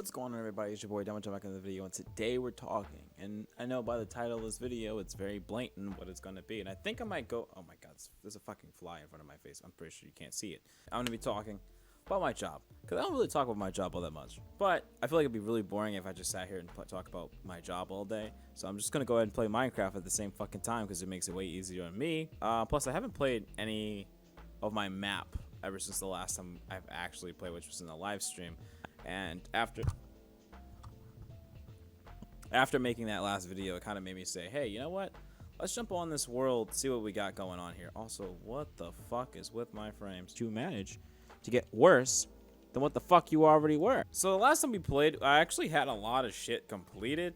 What's going on, everybody? It's your boy Dumb back in the video, and today we're talking. And I know by the title of this video, it's very blatant what it's going to be. And I think I might go. Oh my god, there's a fucking fly in front of my face. I'm pretty sure you can't see it. I'm going to be talking about my job, because I don't really talk about my job all that much. But I feel like it'd be really boring if I just sat here and talk about my job all day. So I'm just going to go ahead and play Minecraft at the same fucking time, because it makes it way easier on me. Plus, I haven't played any of my map ever since the last time I've actually played, which was in the live stream. And after making that last video, it kind of made me say, hey, you know what? Let's jump on this world, see what we got going on here. Also, what the fuck is with my frames? To manage to get worse than what the fuck you already were. So the last time we played, I actually had a lot of shit completed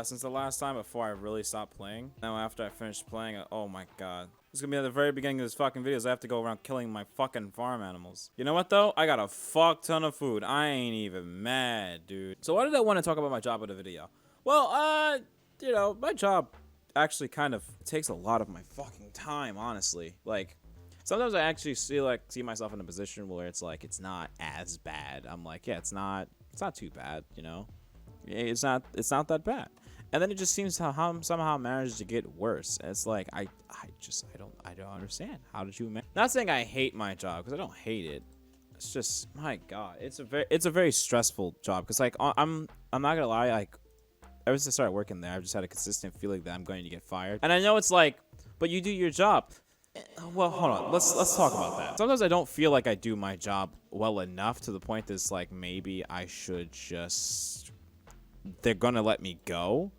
since the last time before I really stopped playing. Now after I finished playing, oh my god. It's gonna be at the very beginning of this fucking video, so I have to go around killing my fucking farm animals. You know what though? I got a fuck ton of food. I ain't even mad, dude. So why did I want to talk about my job in the video? Well, you know, my job actually kind of takes a lot of my fucking time, honestly. Like, sometimes I actually see myself in a position where it's like it's not as bad. I'm like, yeah, it's not too bad, you know? It's not that bad. And then it just seems to somehow managed to get worse. And it's like I don't understand. How did you not saying I hate my job, because I don't hate it. It's just, my god, it's a very stressful job, because like I'm not gonna lie, like ever since I started working there, I've just had a consistent feeling that I'm going to get fired. And I know it's like, but you do your job. Well, hold on. Let's talk about that. Sometimes I don't feel like I do my job well enough to the point that's like maybe I should just, they're gonna let me go,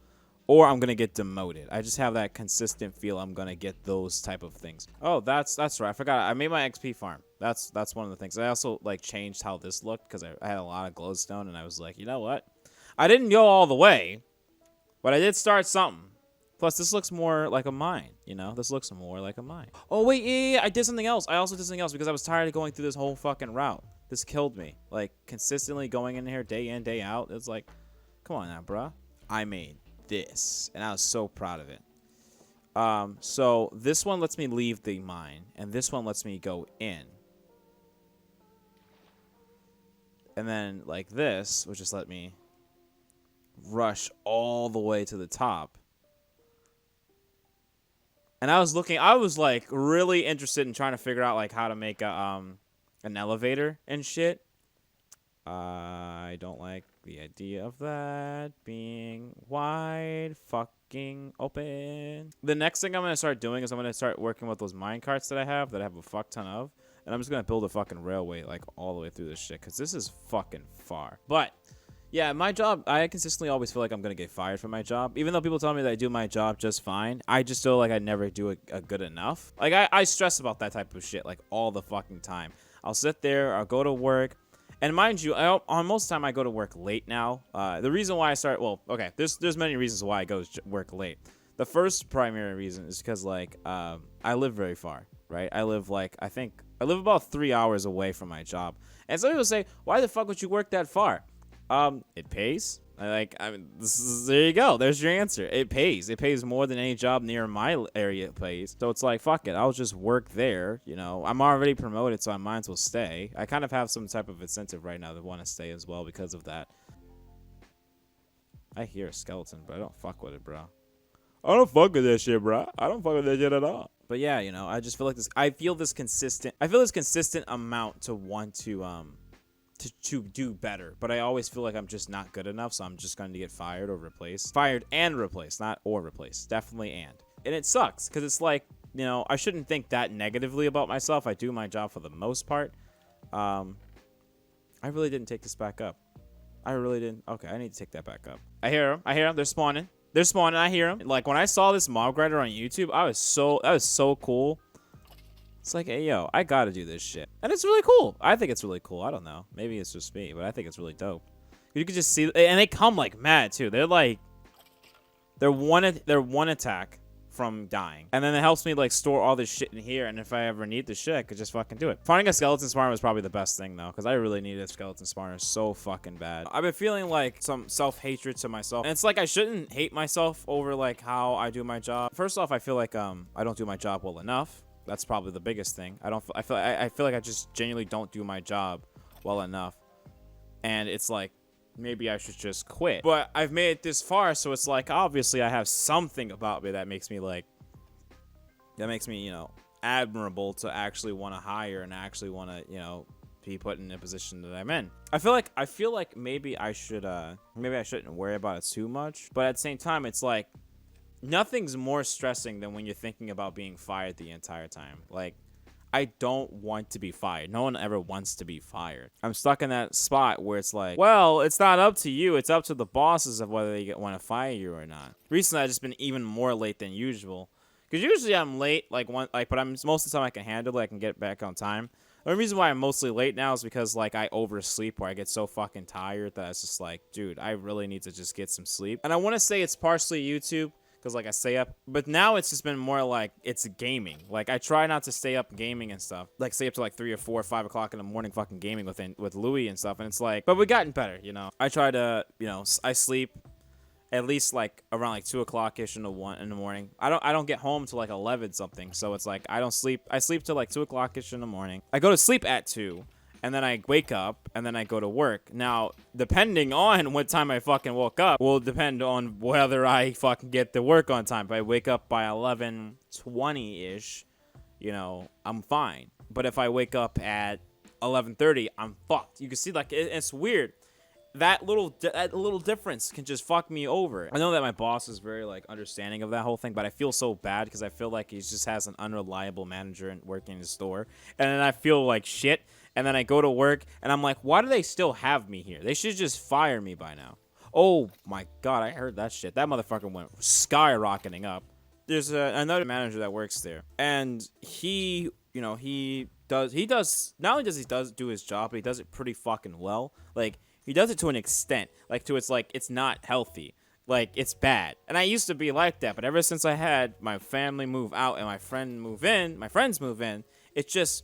or I'm gonna get demoted. I just have that consistent feel I'm gonna get those type of things. Oh, that's right. I forgot. I made my XP farm. That's one of the things. I also like changed how this looked, because I had a lot of glowstone, and I was like, you know what? I didn't go all the way, but I did start something. Plus, this looks more like a mine, you know? This looks more like a mine. Oh, wait, yeah, I did something else. I also did something else because I was tired of going through this whole fucking route. This killed me. Like, consistently going in here day in, day out. It's like, come on now, bruh. I made this, and I was so proud of it. So this one lets me leave the mine, and this one lets me go in. And then, like this, would just let me rush all the way to the top. And I was like really interested in trying to figure out like how to make a an elevator and shit. I don't like the idea of that being wide fucking open. The next thing I'm gonna start doing is I'm gonna start working with those mine carts that I have a fuck ton of, and I'm just gonna build a fucking railway like all the way through this shit, because this is fucking far. But yeah, my job, I consistently always feel like I'm going to get fired from my job. Even though people tell me that I do my job just fine, I just feel like I never do a good enough. Like, I stress about that type of shit, like, all the fucking time. I'll sit there, I'll go to work. And mind you, on most of the time, I go to work late now. The reason why I start, well, okay, there's many reasons why I go to work late. The first primary reason is because, like, I live very far, right? I live, like, I live about 3 hours away from my job. And some people say, why the fuck would you work that far? It pays. There you go. There's your answer. It pays. It pays more than any job near my area pays. So it's like, fuck it. I'll just work there. You know, I'm already promoted, so I might as well stay. I kind of have some type of incentive right now to want to stay as well because of that. I hear a skeleton, but I don't fuck with it, bro. I don't fuck with that shit, bro. I don't fuck with that shit at all. But yeah, you know, I just feel like this. I feel this consistent amount to want to do better, but I always feel like I'm just not good enough, so I'm just going to get fired or replaced. Fired and replaced, not or replaced. Definitely and it sucks, because it's like, you know, I shouldn't think that negatively about myself. I do my job for the most part. I really didn't take this back up. I really didn't. Okay, I need to take that back up. I hear them. They're spawning. I hear them. Like, when I saw this mob grinder on YouTube, that was so cool. It's like, hey, yo, I gotta do this shit. And it's really cool. I think it's really cool. I don't know. Maybe it's just me, but I think it's really dope. You can just see, and they come like mad, too. They're like, they're one attack from dying. And then it helps me, like, store all this shit in here, and if I ever need the shit, I could just fucking do it. Finding a skeleton spawner was probably the best thing, though, because I really needed a skeleton spawner so fucking bad. I've been feeling, like, some self-hatred to myself. And it's like I shouldn't hate myself over, like, how I do my job. First off, I feel like I don't do my job well enough. That's probably the biggest thing. I feel like I just genuinely don't do my job well enough. And it's like, maybe I should just quit. But I've made it this far, so it's like, obviously I have something about me that makes me like, you know, admirable to actually want to hire and actually want to, you know, be put in a position that I'm in. I feel like maybe I shouldn't worry about it too much. But at the same time, it's like, nothing's more stressing than when you're thinking about being fired the entire time. Like, I don't want to be fired. No one ever wants to be fired. I'm stuck in that spot where it's like, well, it's not up to you. It's up to the bosses of whether they want to fire you or not. Recently, I've just been even more late than usual. Because usually I'm late, but I'm most of the time I can handle it. I can get back on time. The reason why I'm mostly late now is because, like, I oversleep, or I get so fucking tired that it's just like, dude, I really need to just get some sleep. And I want to say it's partially YouTube, because, like, I stay up. But now it's just been more like it's gaming. Like, I try not to stay up gaming and stuff. Like, stay up to, like, 3 or 4 or 5 o'clock in the morning fucking gaming with Louis and stuff. And it's like, but we've gotten better, you know. I try to, you know, I sleep at least, like, around, like, 2 o'clock-ish in the morning. I don't get home till, like, 11 something. So it's like, I sleep till, like, 2 o'clock-ish in the morning. I go to sleep at 2. And then I wake up, and then I go to work. Now, depending on what time I fucking woke up will depend on whether I fucking get to work on time. If I wake up by 11:20-ish, you know, I'm fine. But if I wake up at 11:30, I'm fucked. You can see, like, it's weird. That little difference can just fuck me over. I know that my boss is very, like, understanding of that whole thing, but I feel so bad because I feel like he just has an unreliable manager working in his store. And then I feel like shit. And then I go to work, and I'm like, why do they still have me here? They should just fire me by now. Oh, my God, I heard that shit. That motherfucker went skyrocketing up. There's another manager that works there, and he, you know, not only does he do his job, but he does it pretty fucking well. Like, he does it to an extent. Like, it's not healthy. Like, it's bad. And I used to be like that, but ever since I had my family move out and my friends move in, it's just,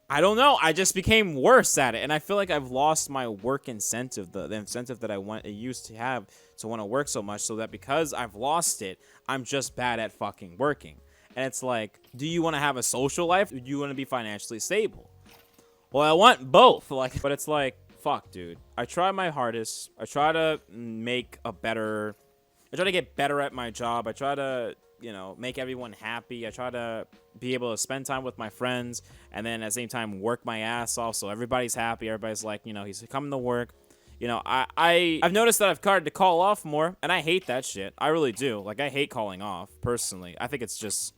I don't know. I just became worse at it, and I feel like I've lost my work incentive, the incentive that I used to have to want to work so much, so that because I've lost it, I'm just bad at fucking working. And it's like, do you want to have a social life, or do you want to be financially stable? Well, I want both. Like, but it's like, fuck, dude. I try my hardest. I try to get better at my job. I try to, you know, make everyone happy. I try to be able to spend time with my friends, and then at the same time work my ass off so everybody's happy. Everybody's like, you know, he's coming to work. You know, I've noticed that I've started to call off more, and I hate that shit. I really do. Like, I hate calling off, personally. I think it's just,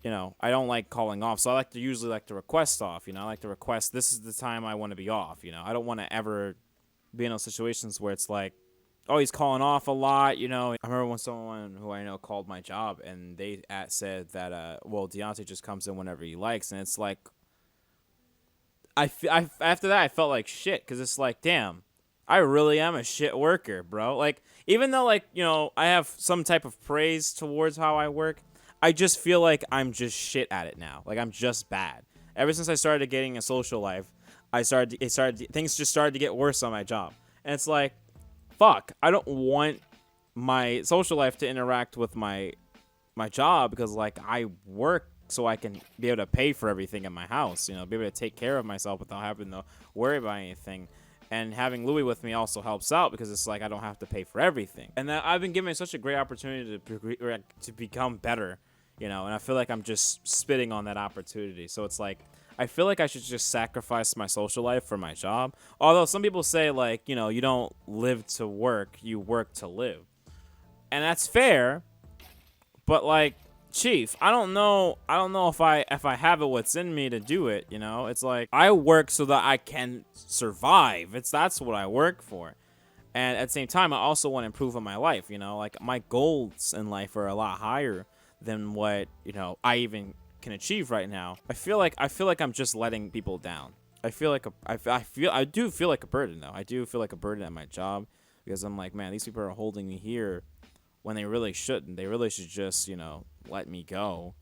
you know, I don't like calling off, so I usually like to request off. You know, I like to request, this is the time I want to be off. You know, I don't want to ever be in those situations where it's like, oh, he's calling off a lot, you know. I remember when someone who I know called my job, and they said that, well, Deontay just comes in whenever he likes, and it's like, after that, I felt like shit, because it's like, damn, I really am a shit worker, bro. Like, even though, like, you know, I have some type of praise towards how I work, I just feel like I'm just shit at it now. Like, I'm just bad. Ever since I started getting a social life, things just started to get worse on my job. And it's like, fuck, I don't want my social life to interact with my job, because, like, I work so I can be able to pay for everything in my house, you know, be able to take care of myself without having to worry about anything. And having Louis with me also helps out, because it's like I don't have to pay for everything. And that I've been given such a great opportunity to become better, you know, and I feel like I'm just spitting on that opportunity. So it's like, I feel like I should just sacrifice my social life for my job. Although some people say, like, you know, you don't live to work, you work to live. And that's fair. But, like, Chief, I don't know if I have it what's in me to do it, you know? It's like, I work so that I can survive. That's what I work for. And at the same time, I also want to improve on my life, you know? Like, my goals in life are a lot higher than what, you know, I even can achieve right now. I feel like I'm just letting people down. I do feel like a burden, though. I do feel like a burden at my job, because I'm like, man, these people are holding me here when they really shouldn't. They really should just, you know, let me go,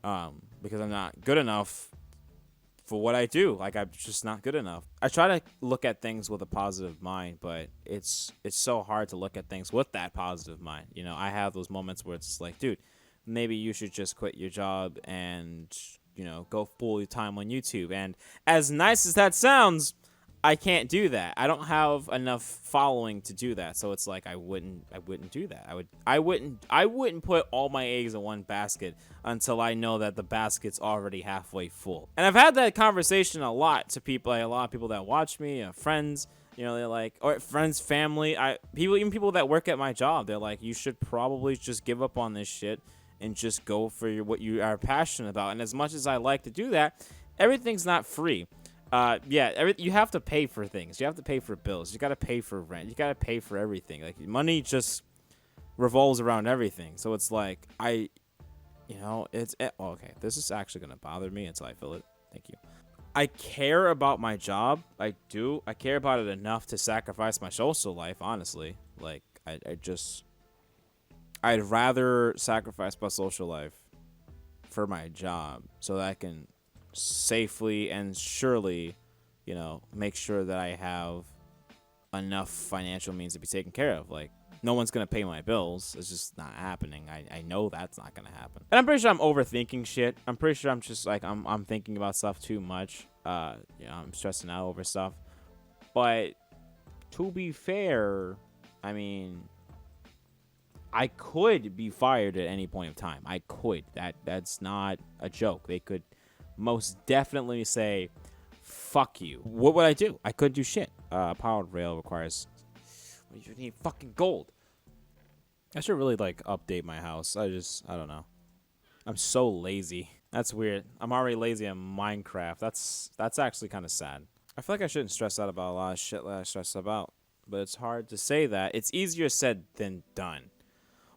because I'm not good enough for what I do. Like, I'm just not good enough. I try to look at things with a positive mind, but it's so hard to look at things with that positive mind. You know, I have those moments where it's like, dude, maybe you should just quit your job and, you know, go full time on YouTube. And as nice as that sounds, I can't do that. I don't have enough following to do that. So it's like I wouldn't do that. I wouldn't put all my eggs in one basket until I know that the basket's already halfway full. And I've had that conversation a lot to people, like a lot of people that watch me, friends, they're like, or friends, family, even people that work at my job, they're like, you should probably just give up on this shit and just go for what you are passionate about. And as much as I like to do that, everything's not free. You have to pay for things. You have to pay for bills. You got to pay for rent. You got to pay for everything. Like, money just revolves around everything. So it's like, okay, this is actually going to bother me until I feel it. Thank you. I care about my job. I do. I care about it enough to sacrifice my social life, honestly. Like, I'd rather sacrifice my social life for my job so that I can safely and surely, make sure that I have enough financial means to be taken care of. Like, no one's going to pay my bills. It's just not happening. I know that's not going to happen. And I'm pretty sure I'm overthinking shit. I'm pretty sure I'm just like, I'm thinking about stuff too much. I'm stressing out over stuff. But to be fair, I mean, I could be fired at any point of time. I could. That's not a joke. They could most definitely say, fuck you. What would I do? I couldn't do shit. Powered rail requires, you need fucking gold. I should really update my house. I don't know. I'm so lazy. That's weird. I'm already lazy on Minecraft. That's actually kind of sad. I feel like I shouldn't stress out about a lot of shit that I stress about, but it's hard to say that. It's easier said than done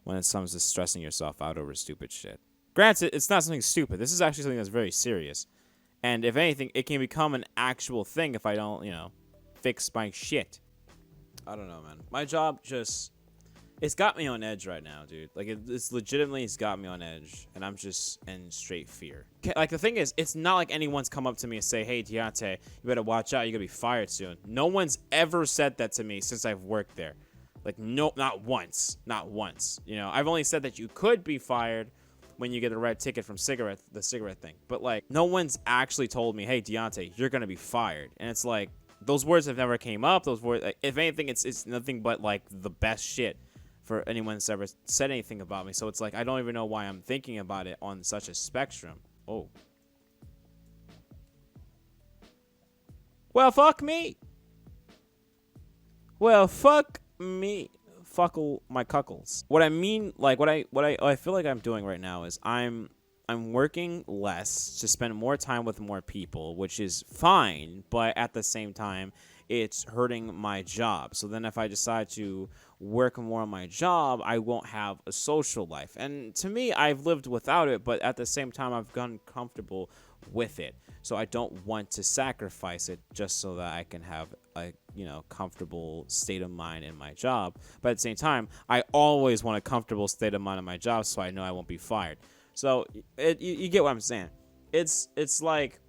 when it comes to stressing yourself out over stupid shit. Granted, it's not something stupid. This is actually something that's very serious. And if anything, it can become an actual thing if I don't, fix my shit. I don't know, man. My job it's got me on edge right now, dude. Like, it's got me on edge. And I'm just in straight fear. Like, the thing is, it's not like anyone's come up to me and say, hey, Deontay, you better watch out. You're going to be fired soon. No one's ever said that to me since I've worked there. Like, no, not once. Not once. I've only said that you could be fired when you get a red ticket from the cigarette thing. But, no one's actually told me, hey, Deontay, you're going to be fired. And it's like, those words have never came up. Those words, if anything, it's nothing but, the best shit for anyone that's ever said anything about me. So it's like, I don't even know why I'm thinking about it on such a spectrum. Oh. Well, fuck me. Well, fuck me. Fuckle my cuckles. What I mean, what I feel like I'm doing right now is I'm working less to spend more time with more people, which is fine, but at the same time, it's hurting my job. So then if I decide to work more on my job, I won't have a social life. And to me, I've lived without it, but at the same time, I've gotten comfortable with it. So I don't want to sacrifice it just so that I can have a comfortable state of mind in my job. But at the same time, I always want a comfortable state of mind in my job so I know I won't be fired. So you get what I'm saying. It's like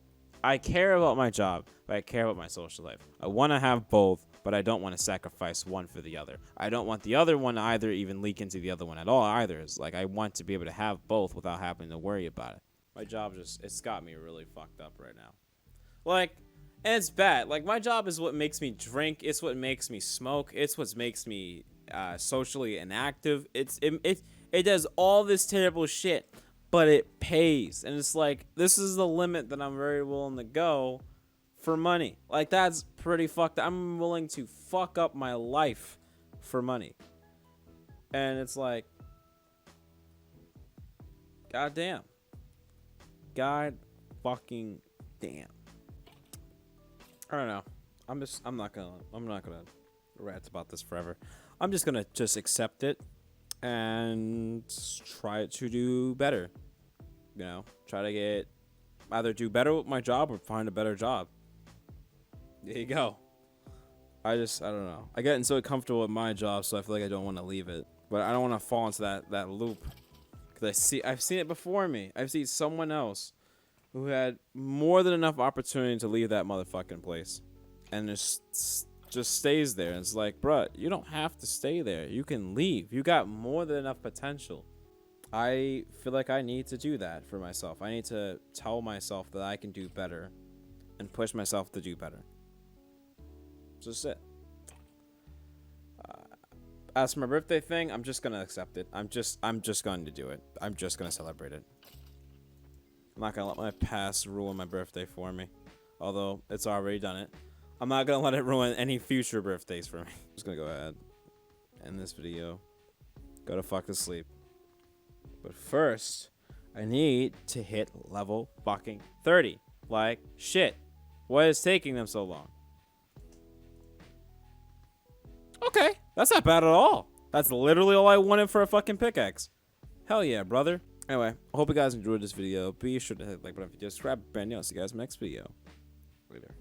I care about my job, but I care about my social life. I want to have both, but I don't want to sacrifice one for the other. I don't want the other one to either even leak into the other one at all either. It's like I want to be able to have both without having to worry about it. My job it's got me really fucked up right now. And it's bad. My job is what makes me drink. It's what makes me smoke. It's what makes me socially inactive. It does all this terrible shit, but it pays. And it's like, this is the limit that I'm very willing to go for money. That's pretty fucked up. I'm willing to fuck up my life for money. And it's like, god damn. God fucking damn. I don't know. I'm not gonna rant about this forever. I'm just gonna accept it and try to do better. Try to either do better with my job or find a better job. There you go. I don't know. I get so comfortable with my job, so I feel like I don't want to leave it. But I don't want to fall into that loop. Because I've seen it before me. I've seen someone else who had more than enough opportunity to leave that motherfucking place. And just stays there. And it's like, bruh, you don't have to stay there. You can leave. You got more than enough potential. I feel like I need to do that for myself. I need to tell myself that I can do better and push myself to do better. Just it. As for my birthday thing, I'm just gonna accept it. I'm just going to do it. I'm just gonna celebrate it. I'm not gonna let my past ruin my birthday for me. Although it's already done it. I'm not gonna let it ruin any future birthdays for me. I'm just gonna go ahead, end this video, go to fuck to sleep. But first, I need to hit level fucking 30. Like shit. Why is taking them so long? Okay, that's not bad at all. That's literally all I wanted for a fucking pickaxe. Hell yeah, brother. Anyway, I hope you guys enjoyed this video. Be sure to hit the like button if you did. Subscribe, brand new. I'll see you guys in the next video. Later.